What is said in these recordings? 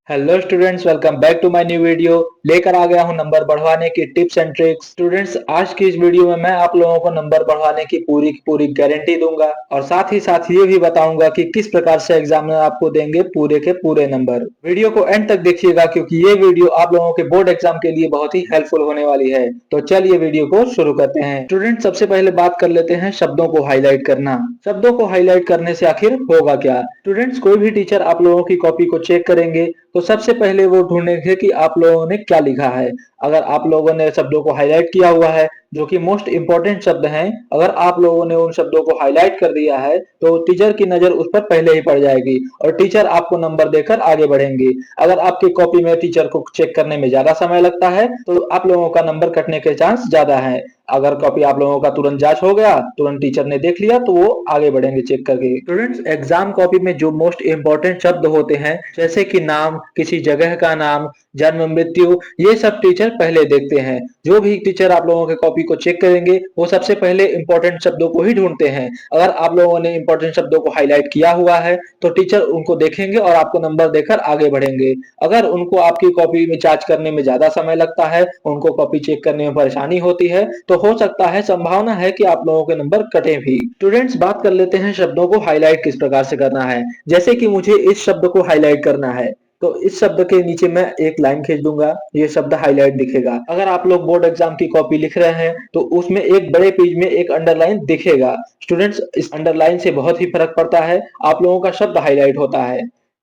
Hello students, welcome back to my new video. लेकर आ गया हूं नंबर बढ़वाने की टिप्स एंड ट्रिक्स। स्टूडेंट्स, आज की इस वीडियो में मैं आप लोगों को नंबर बढ़वाने की पूरी गारंटी दूंगा और साथ ही साथ ये भी बताऊंगा कि किस प्रकार से एग्जामिनर आपको देंगे पूरे के पूरे नंबर। वीडियो को एंड तक देखिएगा क्योंकि ये वीडियो आप लोगों के बोर्ड एग्जाम के लिए बहुत ही हेल्पफुल होने वाली है। तो चलिए वीडियो को शुरू करते हैं। स्टूडेंट, सबसे पहले बात कर लेते हैं शब्दों को हाईलाइट करना। शब्दों को हाईलाइट करने से आखिर होगा क्या? स्टूडेंट्स, कोई भी टीचर आप लोगों की कॉपी को चेक करेंगे तो सबसे पहले वो ढूंढेंगे कि आप लोगों ने क्या लिखा है। अगर आप लोगों ने शब्दों को हाईलाइट किया हुआ है, जो कि मोस्ट इंपॉर्टेंट शब्द हैं, अगर आप लोगों ने उन शब्दों को हाईलाइट कर दिया है तो टीचर की नजर उस पर पहले ही पड़ जाएगी और टीचर आपको नंबर देकर आगे बढ़ेंगे। अगर आपकी कॉपी में टीचर को चेक करने में ज्यादा समय लगता है तो आप लोगों का नंबर कटने के चांस ज्यादा है। अगर कॉपी आप लोगों का तुरंत जांच हो गया, तुरंत टीचर ने देख लिया, तो वो आगे बढ़ेंगे चेक करके। स्टूडेंट्स, एग्जाम कॉपी में जो मोस्ट इंपॉर्टेंट शब्द होते हैं, जैसे कि नाम, किसी जगह का नाम, जन्म, मृत्यु, ये सब टीचर पहले देखते हैं। जो भी टीचर आप लोगों के कॉपी को चेक करेंगे वो सबसे पहले इंपॉर्टेंट शब्दों को ही ढूंढते हैं। अगर आप लोगों ने इंपॉर्टेंट शब्दों को हाईलाइट किया हुआ है तो टीचर उनको देखेंगे और आपको नंबर देकर आगे बढ़ेंगे। अगर उनको आपकी कॉपी में जांच करने में ज्यादा समय लगता है, उनको कॉपी चेक करने में परेशानी होती है, तो हो सकता है, संभावना है कि आप लोगों के नंबर कटे भी। स्टूडेंट्स, बात कर लेते हैं शब्दों को हाईलाइट किस प्रकार से करना है। जैसे कि मुझे इस शब्द को हाईलाइट करना है तो इस शब्द के नीचे मैं एक लाइन खींच दूंगा, ये शब्द हाईलाइट दिखेगा। अगर आप लोग बोर्ड एग्जाम की कॉपी लिख रहे हैं तो उसमें एक बड़े पेज में एक अंडरलाइन दिखेगा। स्टूडेंट्स, इस अंडरलाइन से बहुत ही फर्क पड़ता है, आप लोगों का शब्द हाईलाइट होता है।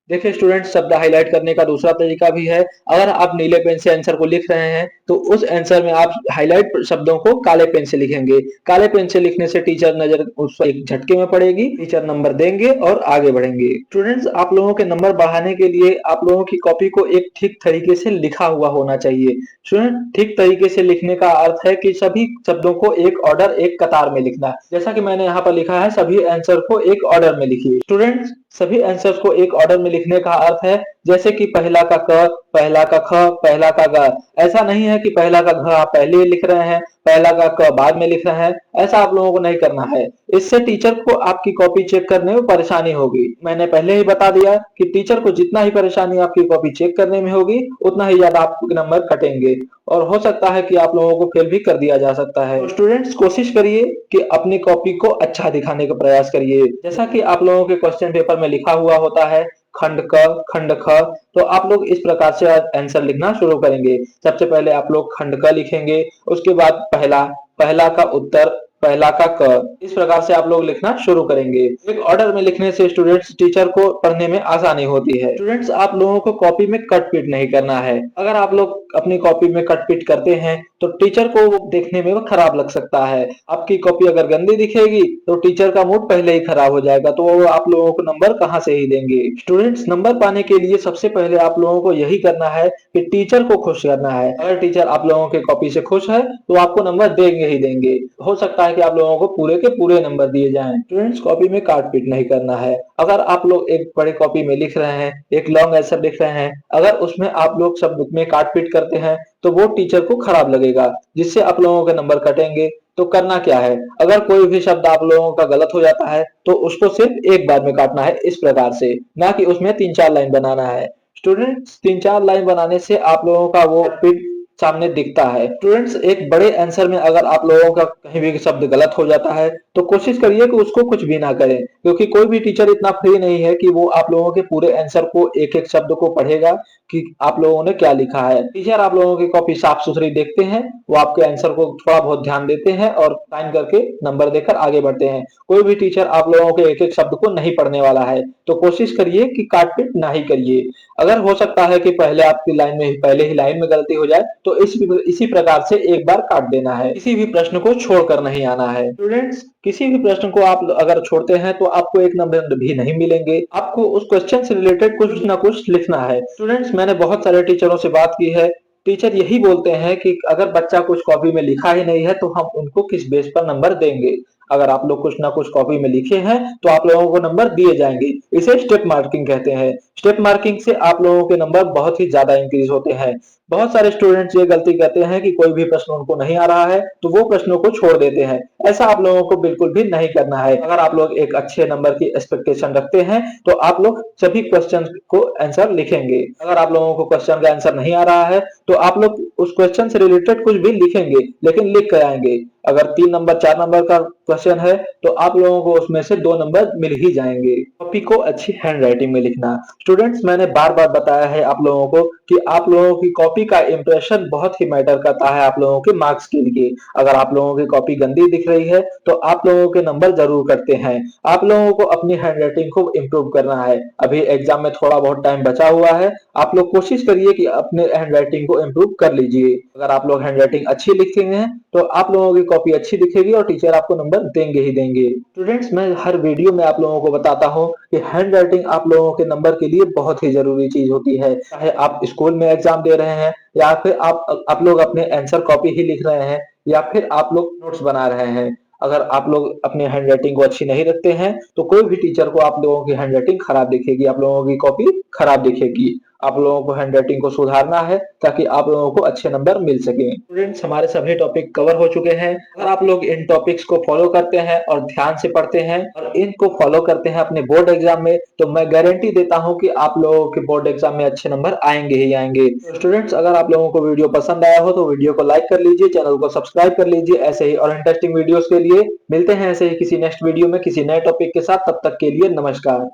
देखिए स्टूडेंट्स, शब्द हाईलाइट करने का दूसरा तरीका भी है। अगर आप नीले पेन से आंसर को लिख रहे हैं तो उस आंसर में आप हाईलाइट शब्दों को काले पेन से लिखेंगे। काले पेन से लिखने से टीचर नजर उस पर एक झटके में पड़ेगी, टीचर नंबर देंगे और आगे बढ़ेंगे। स्टूडेंट्स, आप लोगों के नंबर बढ़ाने के लिए आप लोगों की कॉपी को एक ठीक तरीके से लिखा हुआ होना चाहिए। स्टूडेंट, ठीक तरीके से लिखने का अर्थ है कि सभी शब्दों को एक ऑर्डर, एक कतार में लिखना। जैसा कि मैंने यहाँ पर लिखा है, सभी आंसर को एक ऑर्डर में लिखिए। स्टूडेंट्स, सभी आंसर्स को एक ऑर्डर में लिखने का अर्थ है जैसे कि पहला का क, पहला का ख, पहला का ग। ऐसा नहीं है कि पहला का घ आप पहले लिख रहे हैं, पहला का क बाद में लिख रहे हैं। ऐसा आप लोगों को नहीं करना है। इससे टीचर को आपकी कॉपी चेक करने में परेशानी होगी। मैंने पहले ही बता दिया कि टीचर को जितना ही परेशानी आपकी कॉपी चेक करने में होगी उतना ही ज्यादा आपके नंबर कटेंगे और हो सकता है कि आप लोगों को फेल भी कर दिया जा सकता है। तो स्टूडेंट्स, कोशिश करिए कि अपनी कॉपी को अच्छा दिखाने का प्रयास करिए। जैसा कि आप लोगों के क्वेश्चन पेपर में लिखा हुआ होता है खंड क, खंड ख, तो आप लोग इस प्रकार से आंसर लिखना शुरू करेंगे। सबसे पहले आप लोग खंड क लिखेंगे, उसके बाद पहला, पहला का उत्तर, पहला का क, इस प्रकार से आप लोग लिखना शुरू करेंगे। एक ऑर्डर में लिखने से स्टूडेंट्स टीचर को पढ़ने में आसानी होती है। स्टूडेंट्स, आप लोगों को कॉपी में कट पीट नहीं करना है। अगर आप लोग अपनी कॉपी में कट पीट करते हैं तो टीचर को वो देखने में वो खराब लग सकता है। आपकी कॉपी अगर गंदी दिखेगी तो टीचर का मूड पहले ही खराब हो जाएगा, तो वो आप लोगों को नंबर कहाँ से ही देंगे। स्टूडेंट्स, नंबर पाने के लिए सबसे पहले आप लोगों को यही करना है कि टीचर को खुश करना है। अगर टीचर आप लोगों के कॉपी से खुश है तो आपको नंबर देंगे ही देंगे। हो सकता है कि आप लोगों को पूरे के पूरे नंबर दिए जाएं। स्टूडेंट्स, कॉपी में काट पीट नहीं करना है। अगर आप लोग एक बड़ी कॉपी में लिख रहे हैं, एक लॉन्ग आंसर लिख रहे हैं, अगर उसमें आप लोग शब्द में काट पीट करते हैं तो वो टीचर को खराब लगेगा, जिससे आप लोगों के नंबर कटेंगे। तो करना क्या है, अगर कोई भी शब्द आप लोगों का गलत हो जाता है तो उसको सिर्फ एक बार में काटना है, इस प्रकार से, ना कि उसमें 3-4 लाइन बनाना है। स्टूडेंट्स, 3-4 लाइन बनाने से आप लोगों का वो पिट सामने दिखता है। स्टूडेंट्स, एक बड़े आंसर में अगर आप लोगों का कहीं भी शब्द गलत हो जाता है तो कोशिश करिए कि उसको कुछ भी ना करें, क्योंकि कोई भी टीचर इतना फ्री नहीं है कि वो आप लोगों के पूरे आंसर को, एक एक शब्द को पढ़ेगा कि आप लोगों ने क्या लिखा है। टीचर आप लोगों की कॉपी साफ सुथरी देखते हैं, वो आपके आंसर को थोड़ा बहुत ध्यान देते हैं और साइन करके नंबर देकर आगे बढ़ते हैं। कोई भी टीचर आप लोगों के एक एक शब्द को नहीं पढ़ने वाला है, तो कोशिश करिए कि काट पीट ना ही करिए। अगर हो सकता है कि पहले आपकी लाइन में, पहले ही लाइन में गलती हो जाए तो इसी प्रकार से एक बार काट देना है। किसी भी प्रश्न को छोड़कर नहीं आना है। स्टूडेंट्स, किसी भी प्रश्न को आप अगर छोड़ते हैं तो आपको एक नंबर भी नहीं मिलेंगे। आपको उस क्वेश्चन से रिलेटेड कुछ ना कुछ लिखना है। स्टूडेंट्स, मैंने बहुत सारे टीचरों से बात की है, टीचर यही बोलते हैं कि अगर बच्चा कुछ कॉपी में लिखा ही नहीं है तो हम उनको किस बेस पर नंबर देंगे। अगर आप लोग कुछ ना कुछ कॉपी में लिखे हैं तो आप लोगों को नंबर दिए जाएंगे। इसे स्टेप मार्किंग कहते हैं। स्टेप मार्किंग से आप लोगों के नंबर बहुत ही ज्यादा इंक्रीज होते हैं। बहुत सारे स्टूडेंट्स ये गलती करते हैं कि कोई भी प्रश्न उनको नहीं आ रहा है तो वो प्रश्नों को छोड़ देते हैं। ऐसा आप लोगों को बिल्कुल भी नहीं करना है। अगर आप लोग एक अच्छे नंबर की एक्सपेक्टेशन रखते हैं तो आप लोग सभी क्वेश्चन को आंसर लिखेंगे। अगर आप लोगों को क्वेश्चन का आंसर नहीं आ रहा है तो आप लोग उस क्वेश्चन से रिलेटेड कुछ भी लिखेंगे, लेकिन लिख कर आएंगे। अगर 3 नंबर 4 नंबर का क्वेश्चन है तो आप लोगों को उसमें से 2 नंबर मिल ही जाएंगे। कॉपी को अच्छी हैंड राइटिंग में लिखना। स्टूडेंट्स, मैंने बार बार बताया है आप लोगों को कि आप लोगों की कॉपी का इंप्रेशन बहुत ही मैटर करता है आप लोगों के मार्क्स के लिए। अगर आप लोगों की कॉपी गंदी दिख रही है तो आप लोगों के नंबर जरूर कटते हैं। आप लोगों को अपनी हैंड राइटिंग को इम्प्रूव करना है। अभी एग्जाम में थोड़ा बहुत टाइम बचा हुआ है, आप लोग कोशिश करिए कि अपने हैंड राइटिंग को इम्प्रूव कर लीजिए। अगर आप लोग हैंड राइटिंग अच्छी लिखेंगे हैं तो आप लोगों की कॉपी अच्छी दिखेगी और टीचर आपको नंबर देंगे ही देंगे। स्टूडेंट्स, मैं हर वीडियो में आप लोगों को बताता हूँ कि हैंड राइटिंग आप लोगों के नंबर के लिए बहुत ही जरूरी चीज होती है। चाहे आप स्कूल में एग्जाम दे रहे हैं या फिर आप लोग अपने आंसर कॉपी ही लिख रहे हैं या फिर आप लोग नोट्स बना रहे हैं। अगर आप लोग अपनी हैंड राइटिंग को अच्छी नहीं रखते हैं तो कोई भी टीचर को आप लोगों की हैंड राइटिंग खराब दिखेगी, आप लोगों की कॉपी खराब दिखेगी। आप लोगों को हैंड राइटिंग को सुधारना है ताकि आप लोगों को अच्छे नंबर मिल सके। स्टूडेंट्स, हमारे सभी टॉपिक कवर हो चुके हैं। अगर आप लोग इन टॉपिक्स को फॉलो करते हैं और ध्यान से पढ़ते हैं और इनको फॉलो करते हैं अपने बोर्ड एग्जाम में तो मैं गारंटी देता हूं कि आप लोगों के बोर्ड एग्जाम में अच्छे नंबर आएंगे ही आएंगे। तो स्टूडेंट्स, अगर आप लोगों को वीडियो पसंद आया हो तो वीडियो को लाइक कर लीजिए, चैनल को सब्सक्राइब कर लीजिए। ऐसे ही और इंटरेस्टिंग वीडियोस के लिए मिलते हैं ऐसे ही किसी नेक्स्ट वीडियो में किसी नए टॉपिक के साथ। तब तक के लिए नमस्कार।